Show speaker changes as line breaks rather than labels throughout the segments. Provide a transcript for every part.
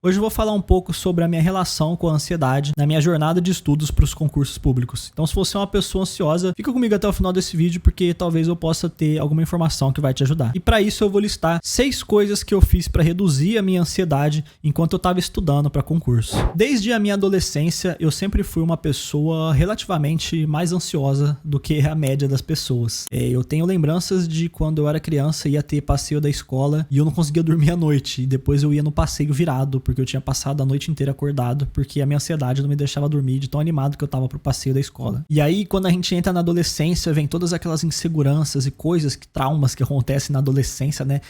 Hoje eu vou falar um pouco sobre a minha relação com a ansiedade na minha jornada de estudos para os concursos públicos. Então, se você é uma pessoa ansiosa, fica comigo até o final desse vídeo porque talvez eu possa ter alguma informação que vai te ajudar. E para isso eu vou listar 6 coisas que eu fiz para reduzir a minha ansiedade enquanto eu estava estudando para concurso. Desde a minha adolescência, eu sempre fui uma pessoa relativamente mais ansiosa do que a média das pessoas. Eu tenho lembranças de quando eu era criança, ia ter passeio da escola e eu não conseguia dormir à noite. E depois eu ia no passeio virado, porque eu tinha passado a noite inteira acordado, porque a minha ansiedade não me deixava dormir de tão animado que eu tava pro passeio da escola. E aí, quando a gente entra na adolescência, vem todas aquelas inseguranças e coisas, traumas que acontecem na adolescência, né?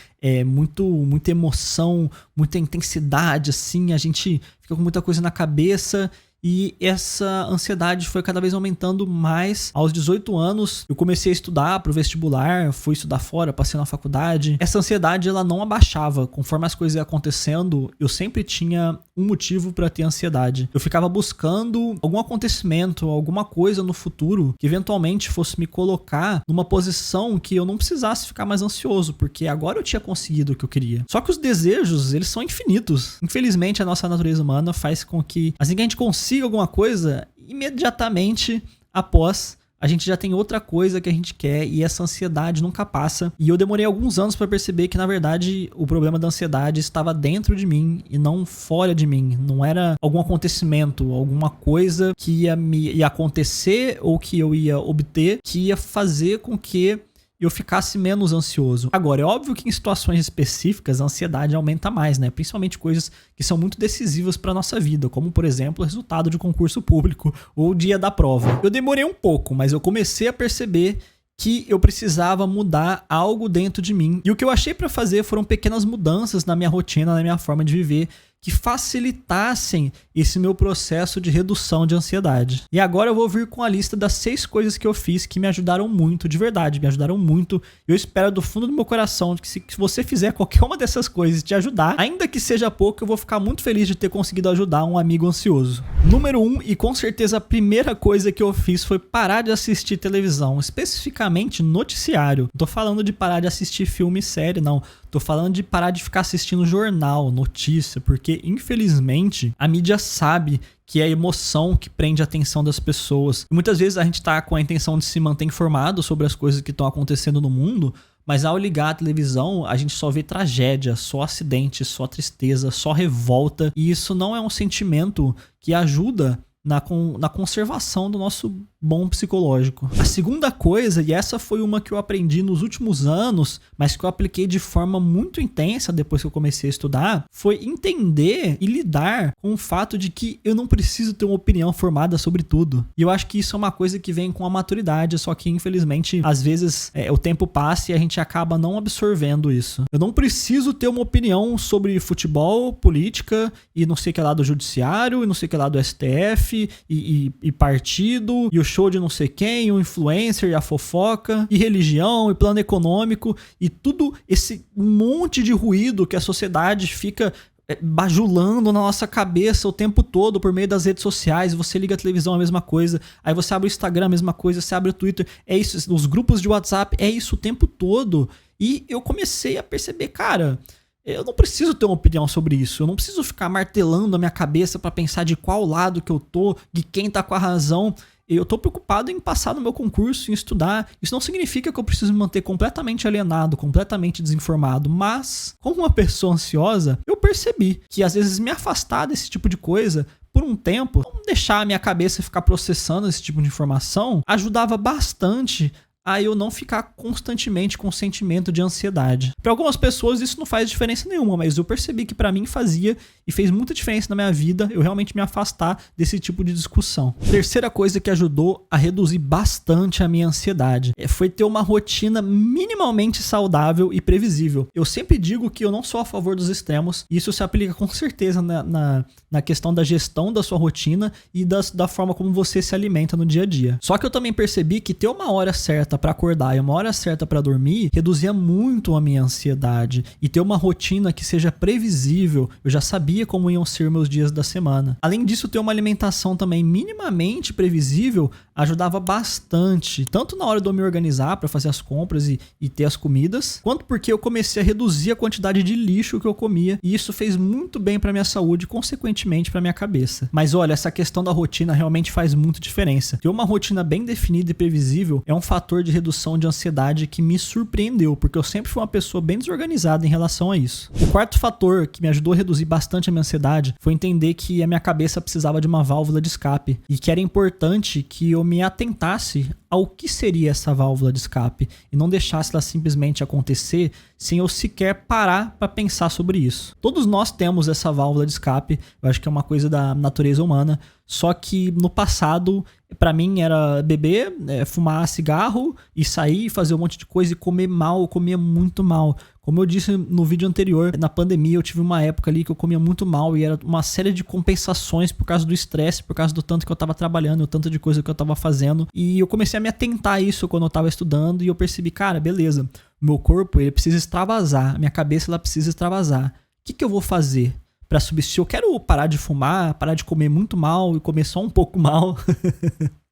Muita emoção, muita intensidade, assim, a gente fica com muita coisa na cabeça. E essa ansiedade foi cada vez aumentando mais. Aos 18 anos, eu comecei a estudar para o vestibular, fui estudar fora, passei na faculdade. Essa ansiedade, ela não abaixava. Conforme as coisas iam acontecendo, eu sempre tinha um motivo para ter ansiedade. Eu ficava buscando algum acontecimento, alguma coisa no futuro que eventualmente fosse me colocar numa posição que eu não precisasse ficar mais ansioso, porque agora eu tinha conseguido o que eu queria. Só que os desejos, eles são infinitos. Infelizmente, a nossa natureza humana faz com que, assim que a gente consiga alguma coisa, imediatamente após a gente já tem outra coisa que a gente quer e essa ansiedade nunca passa. E eu demorei alguns anos para perceber que, na verdade, o problema da ansiedade estava dentro de mim e não fora de mim. Não era algum acontecimento, alguma coisa que ia acontecer ou que eu ia obter que ia fazer com que eu ficasse menos ansioso. Agora, é óbvio que em situações específicas a ansiedade aumenta mais, né? Principalmente coisas que são muito decisivas para nossa vida, como, por exemplo, o resultado de concurso público ou o dia da prova. Eu demorei um pouco, mas eu comecei a perceber que eu precisava mudar algo dentro de mim. E o que eu achei para fazer foram pequenas mudanças na minha rotina, na minha forma de viver, que facilitassem esse meu processo de redução de ansiedade. E agora eu vou vir com a lista das 6 coisas que eu fiz que me ajudaram muito, de verdade, me ajudaram muito. Eu espero do fundo do meu coração que se você fizer qualquer uma dessas coisas e te ajudar, ainda que seja pouco, eu vou ficar muito feliz de ter conseguido ajudar um amigo ansioso. Número 1, e com certeza a primeira coisa que eu fiz foi parar de assistir televisão, especificamente noticiário. Não tô falando de parar de assistir filme e série, não. Tô falando de parar de ficar assistindo jornal, notícia, porque infelizmente a mídia sabe que é a emoção que prende a atenção das pessoas. E muitas vezes a gente tá com a intenção de se manter informado sobre as coisas que estão acontecendo no mundo, mas ao ligar a televisão, a gente só vê tragédia, só acidente, só tristeza, só revolta. E isso não é um sentimento que ajuda na conservação do nosso bom psicológico. A segunda coisa, e essa foi uma que eu aprendi nos últimos anos, mas que eu apliquei de forma muito intensa depois que eu comecei a estudar, foi entender e lidar com o fato de que eu não preciso ter uma opinião formada sobre tudo. E eu acho que isso é uma coisa que vem com a maturidade, só que infelizmente, às vezes, o tempo passa e a gente acaba não absorvendo isso. Eu não preciso ter uma opinião sobre futebol, política e não sei o que lá do judiciário, e não sei o que lá do STF, e partido, e o show de não sei quem, o influencer e a fofoca, e religião, e plano econômico, e tudo esse monte de ruído que a sociedade fica bajulando na nossa cabeça o tempo todo por meio das redes sociais. Você liga a televisão, a mesma coisa, aí você abre o Instagram, a mesma coisa, você abre o Twitter, é isso, os grupos de WhatsApp, é isso o tempo todo. E eu comecei a perceber, cara, eu não preciso ter uma opinião sobre isso. Eu não preciso ficar martelando a minha cabeça para pensar de qual lado que eu tô, de quem tá com a razão. Eu tô preocupado em passar no meu concurso, em estudar. Isso não significa que eu preciso me manter completamente alienado, completamente desinformado. Mas, como uma pessoa ansiosa, eu percebi que às vezes me afastar desse tipo de coisa por um tempo, não deixar a minha cabeça ficar processando esse tipo de informação, ajudava bastante a eu não ficar constantemente com sentimento de ansiedade. Para algumas pessoas isso não faz diferença nenhuma, mas eu percebi que para mim fazia e fez muita diferença na minha vida eu realmente me afastar desse tipo de discussão. Terceira coisa que ajudou a reduzir bastante a minha ansiedade foi ter uma rotina minimamente saudável e previsível. Eu sempre digo que eu não sou a favor dos extremos, e isso se aplica com certeza na questão da gestão da sua rotina e da forma como você se alimenta no dia a dia. Só que eu também percebi que ter uma hora certa para acordar e uma hora certa para dormir reduzia muito a minha ansiedade. E ter uma rotina que seja previsível, eu já sabia como iam ser meus dias da semana. Além disso, ter uma alimentação também minimamente previsível ajudava bastante, tanto na hora de eu me organizar para fazer as compras e ter as comidas, quanto porque eu comecei a reduzir a quantidade de lixo que eu comia, e isso fez muito bem para minha saúde e consequentemente para minha cabeça. Mas olha, essa questão da rotina realmente faz muita diferença. Ter uma rotina bem definida e previsível é um fator de redução de ansiedade que me surpreendeu, porque eu sempre fui uma pessoa bem desorganizada em relação a isso. O quarto fator que me ajudou a reduzir bastante a minha ansiedade foi entender que a minha cabeça precisava de uma válvula de escape e que era importante que eu me atentasse ao que seria essa válvula de escape e não deixasse ela simplesmente acontecer sem eu sequer parar para pensar sobre isso. Todos nós temos essa válvula de escape, eu acho que é uma coisa da natureza humana, só que no passado, para mim era beber, fumar cigarro e sair, fazer um monte de coisa e comer mal, eu comia muito mal. Como eu disse no vídeo anterior, na pandemia eu tive uma época ali que eu comia muito mal e era uma série de compensações por causa do estresse, por causa do tanto que eu tava trabalhando, o tanto de coisa que eu tava fazendo. E eu comecei a me atentar a isso quando eu tava estudando e eu percebi, cara, beleza, o meu corpo ele precisa extravasar, a minha cabeça ela precisa extravasar. O que eu vou fazer para substituir? Eu quero parar de fumar, parar de comer muito mal e comer só um pouco mal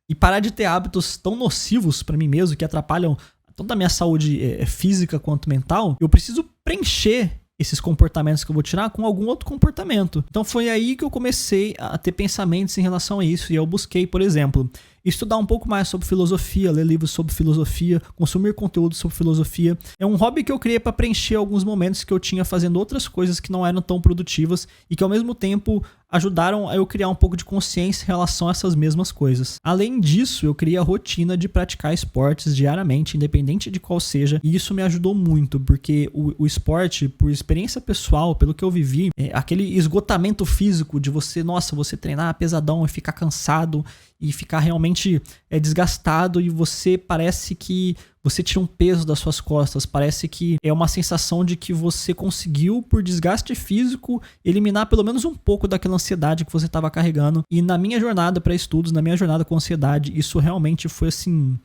e parar de ter hábitos tão nocivos para mim mesmo que atrapalham tanto a minha saúde física quanto mental. Eu preciso preencher esses comportamentos que eu vou tirar com algum outro comportamento. Então foi aí que eu comecei a ter pensamentos em relação a isso e eu busquei, por exemplo, estudar um pouco mais sobre filosofia, ler livros sobre filosofia, consumir conteúdo sobre filosofia. É um hobby que eu criei para preencher alguns momentos que eu tinha fazendo outras coisas que não eram tão produtivas e que ao mesmo tempo ajudaram a eu criar um pouco de consciência em relação a essas mesmas coisas. Além disso, eu criei a rotina de praticar esportes diariamente, independente de qual seja, e isso me ajudou muito, porque o esporte, por experiência pessoal, pelo que eu vivi, aquele esgotamento físico de você treinar pesadão e ficar cansado e ficar realmente desgastado e você parece que você tira um peso das suas costas, parece que é uma sensação de que você conseguiu, por desgaste físico, eliminar pelo menos um pouco daquela ansiedade que você estava carregando. E na minha jornada para estudos, na minha jornada com ansiedade, isso realmente foi assim,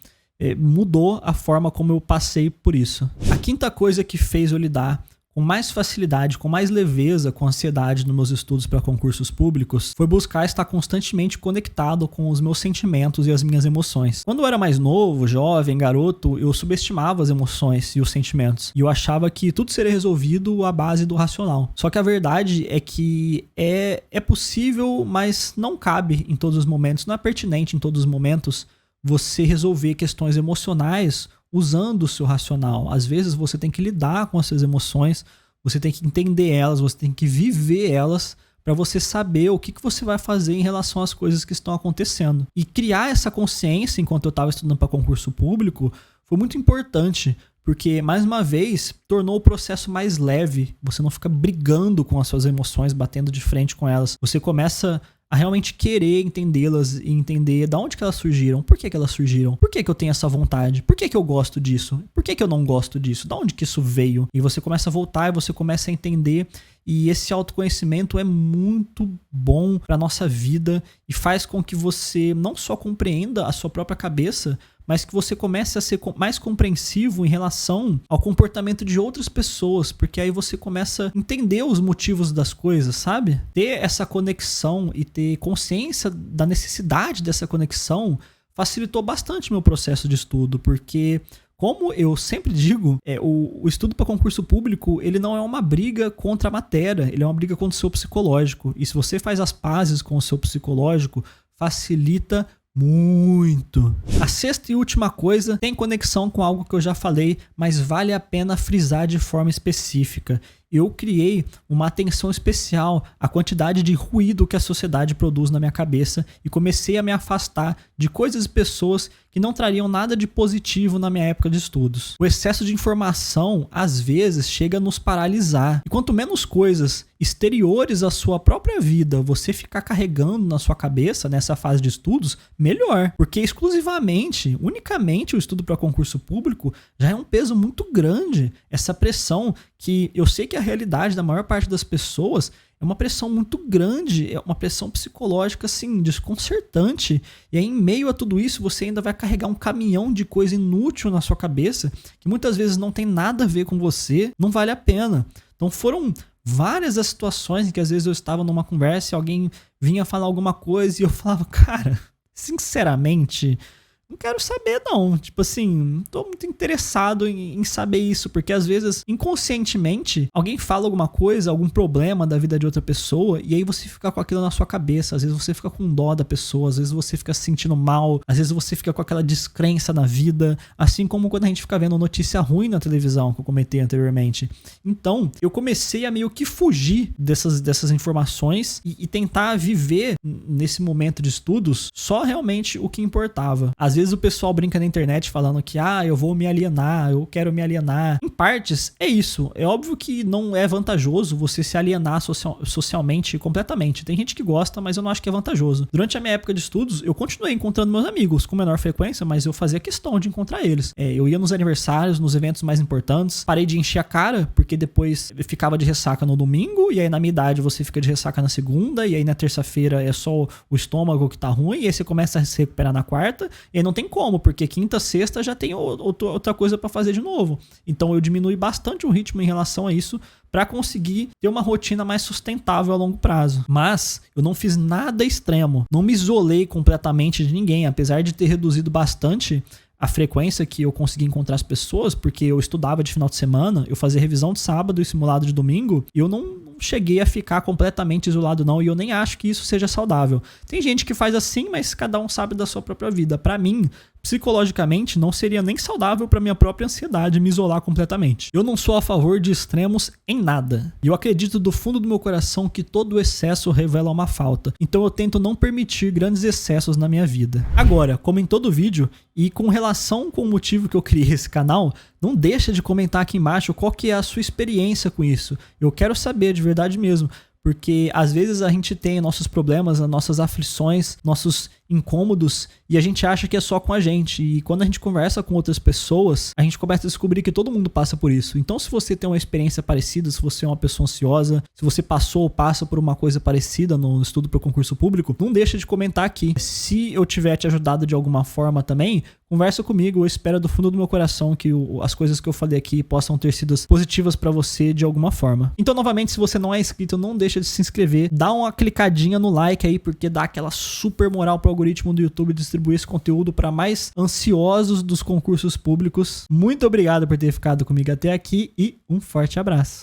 mudou a forma como eu passei por isso. A quinta coisa que fez eu lidar com mais facilidade, com mais leveza com a ansiedade nos meus estudos para concursos públicos, foi buscar estar constantemente conectado com os meus sentimentos e as minhas emoções. Quando eu era mais novo, jovem, garoto, eu subestimava as emoções e os sentimentos. E eu achava que tudo seria resolvido à base do racional. Só que a verdade é que é possível, mas não cabe em todos os momentos, não é pertinente em todos os momentos você resolver questões emocionais usando o seu racional. Às vezes você tem que lidar com as suas emoções, você tem que entender elas, você tem que viver elas para você saber o que você vai fazer em relação às coisas que estão acontecendo. E criar essa consciência enquanto eu estava estudando para concurso público foi muito importante, porque, mais uma vez, tornou o processo mais leve. Você não fica brigando com as suas emoções, batendo de frente com elas. Você começa a realmente querer entendê-las e entender de onde que elas surgiram, por que elas surgiram, por que eu tenho essa vontade, por que eu gosto disso, por que eu não gosto disso, de onde que isso veio. E você começa a voltar e você começa a entender, e esse autoconhecimento é muito bom para nossa vida e faz com que você não só compreenda a sua própria cabeça, mas que você comece a ser mais compreensivo em relação ao comportamento de outras pessoas, porque aí você começa a entender os motivos das coisas, sabe? Ter essa conexão e ter consciência da necessidade dessa conexão facilitou bastante meu processo de estudo, porque, como eu sempre digo, o estudo para concurso público, ele não é uma briga contra a matéria, ele é uma briga contra o seu psicológico. E se você faz as pazes com o seu psicológico, facilita muito. A sexta e última coisa tem conexão com algo que eu já falei, mas vale a pena frisar de forma específica. Eu criei uma atenção especial à quantidade de ruído que a sociedade produz na minha cabeça e comecei a me afastar de coisas e pessoas que não trariam nada de positivo na minha época de estudos. O excesso de informação, às vezes, chega a nos paralisar. E quanto menos coisas exteriores à sua própria vida você ficar carregando na sua cabeça nessa fase de estudos, melhor. Porque exclusivamente, unicamente o estudo para concurso público já é um peso muito grande. Essa pressão que eu sei que a realidade da maior parte das pessoas É uma pressão muito grande, é uma pressão psicológica, assim, desconcertante. E aí, em meio a tudo isso, você ainda vai carregar um caminhão de coisa inútil na sua cabeça, que muitas vezes não tem nada a ver com você, não vale a pena. Então foram várias as situações em que às vezes eu estava numa conversa e alguém vinha falar alguma coisa e eu falava, cara, sinceramente, não quero saber não, tipo assim, não tô muito interessado em saber isso, porque às vezes, inconscientemente, alguém fala alguma coisa, algum problema da vida de outra pessoa, e aí você fica com aquilo na sua cabeça, às vezes você fica com dó da pessoa, às vezes você fica se sentindo mal, às vezes você fica com aquela descrença na vida, assim como quando a gente fica vendo notícia ruim na televisão, que eu comentei anteriormente. Então, eu comecei a meio que fugir dessas informações e tentar viver nesse momento de estudos só realmente o que importava. Às vezes o pessoal brinca na internet falando que eu vou me alienar, eu quero me alienar. Em partes, é isso. É óbvio que não é vantajoso você se alienar socialmente completamente. Tem gente que gosta, mas eu não acho que é vantajoso. Durante a minha época de estudos, eu continuei encontrando meus amigos com menor frequência, mas eu fazia questão de encontrar eles. Eu ia nos aniversários, nos eventos mais importantes. Parei de encher a cara, porque depois eu ficava de ressaca no domingo, e aí na minha idade você fica de ressaca na segunda, e aí na terça-feira é só o estômago que tá ruim, e aí você começa a se recuperar na quarta, e aí não tem como, porque quinta, sexta já tem outra coisa para fazer de novo. Então eu diminui bastante o ritmo em relação a isso para conseguir ter uma rotina mais sustentável a longo prazo. Mas eu não fiz nada extremo, não me isolei completamente de ninguém, apesar de ter reduzido bastante a frequência que eu consegui encontrar as pessoas, porque eu estudava de final de semana, eu fazia revisão de sábado e simulado de domingo, e eu não cheguei a ficar completamente isolado não, e eu nem acho que isso seja saudável. Tem gente que faz assim, mas cada um sabe da sua própria vida. Para mim, psicologicamente, não seria nem saudável para minha própria ansiedade me isolar completamente. Eu não sou a favor de extremos em nada. E eu acredito do fundo do meu coração que todo excesso revela uma falta. Então eu tento não permitir grandes excessos na minha vida. Agora, como em todo vídeo, e com relação com o motivo que eu criei esse canal, não deixa de comentar aqui embaixo qual que é a sua experiência com isso. Eu quero saber de verdade mesmo. Porque às vezes a gente tem nossos problemas, nossas aflições, nossos incômodos e a gente acha que é só com a gente. E quando a gente conversa com outras pessoas, a gente começa a descobrir que todo mundo passa por isso. Então se você tem uma experiência parecida, se você é uma pessoa ansiosa, se você passou ou passa por uma coisa parecida no estudo para o concurso público, não deixa de comentar aqui. Se eu tiver te ajudado de alguma forma também, conversa comigo. Eu espero do fundo do meu coração que as coisas que eu falei aqui possam ter sido positivas para você de alguma forma. Então novamente, se você não é inscrito, não deixa de se inscrever. Dá uma clicadinha no like aí, porque dá aquela super moral pro algoritmo do YouTube distribuir esse conteúdo para mais ansiosos dos concursos públicos. Muito obrigado por ter ficado comigo até aqui e um forte abraço.